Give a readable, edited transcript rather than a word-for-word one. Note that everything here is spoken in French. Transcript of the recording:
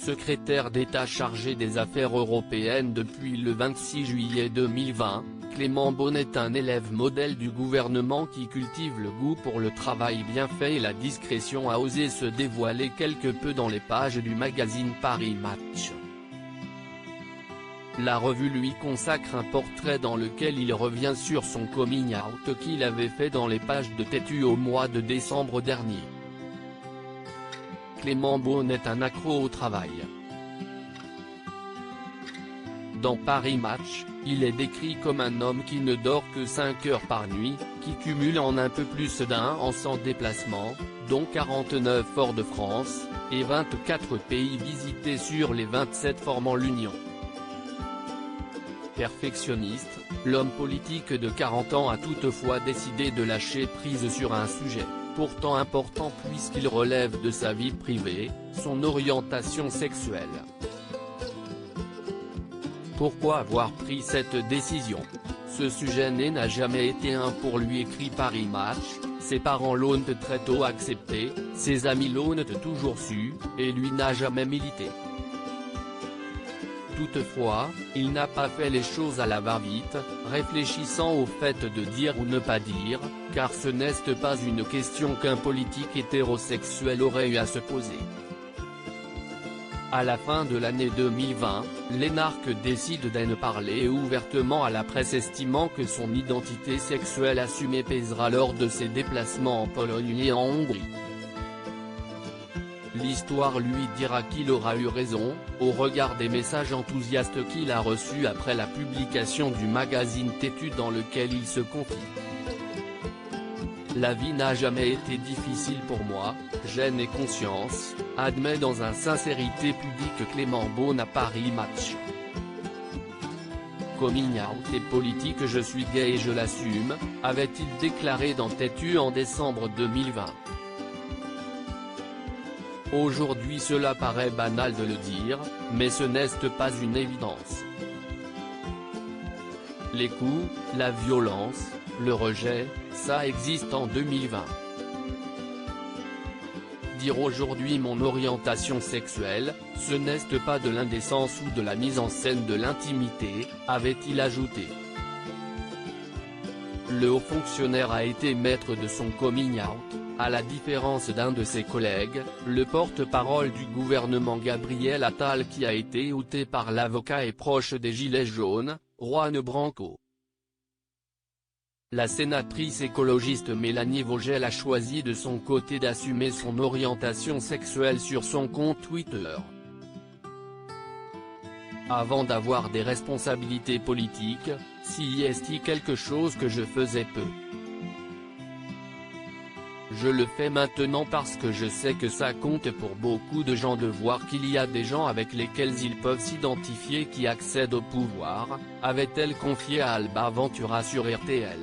secrétaire d'État chargé des affaires européennes depuis le 26 juillet 2020, Clément Beaune est un élève modèle du gouvernement qui cultive le goût pour le travail bien fait et la discrétion, a osé se dévoiler quelque peu dans les pages du magazine Paris Match. La revue lui consacre un portrait dans lequel il revient sur son coming out qu'il avait fait dans les pages de Têtu au mois de décembre dernier. Clément Beaune est un accro au travail. Dans Paris Match, il est décrit comme un homme qui ne dort que 5 heures par nuit, qui cumule en un peu plus d'un an 100 déplacements, dont 49 hors de France, et 24 pays visités sur les 27 formant l'Union. Perfectionniste, l'homme politique de 40 ans a toutefois décidé de lâcher prise sur un sujet, pourtant important puisqu'il relève de sa vie privée, son orientation sexuelle. Pourquoi avoir pris cette décision? Ce sujet n'a jamais été un pour lui, écrit Paris Match. Ses parents l'ont très tôt accepté, ses amis l'ont toujours su, et lui n'a jamais milité. Toutefois, il n'a pas fait les choses à la va-vite, réfléchissant au fait de dire ou ne pas dire, car ce n'est pas une question qu'un politique hétérosexuel aurait eu à se poser. À la fin de l'année 2020, l'énarque décide d'en parler ouvertement à la presse, estimant que son identité sexuelle assumée pèsera lors de ses déplacements en Pologne et en Hongrie. L'histoire lui dira qu'il aura eu raison, au regard des messages enthousiastes qu'il a reçus après la publication du magazine Têtu dans lequel il se confie. La vie n'a jamais été difficile pour moi, j'en ai conscience, admet dans un sincérité pudique Clément Beaune à Paris Match. Coming out et politique, je suis gay et je l'assume, avait-il déclaré dans Têtu en décembre 2020. Aujourd'hui cela paraît banal de le dire, mais ce n'est pas une évidence. Les coups, la violence, le rejet, ça existe en 2020. Dire aujourd'hui mon orientation sexuelle, ce n'est pas de l'indécence ou de la mise en scène de l'intimité, avait-il ajouté. Le haut fonctionnaire a été maître de son coming out, à la différence d'un de ses collègues, le porte-parole du gouvernement Gabriel Attal, qui a été outé par l'avocat et proche des Gilets jaunes, Juan Branco. La sénatrice écologiste Mélanie Vogel a choisi de son côté d'assumer son orientation sexuelle sur son compte Twitter. Avant d'avoir des responsabilités politiques, si est quelque chose que je faisais peu. Je le fais maintenant parce que je sais que ça compte pour beaucoup de gens de voir qu'il y a des gens avec lesquels ils peuvent s'identifier qui accèdent au pouvoir, avait-elle confié à Alba Ventura sur RTL.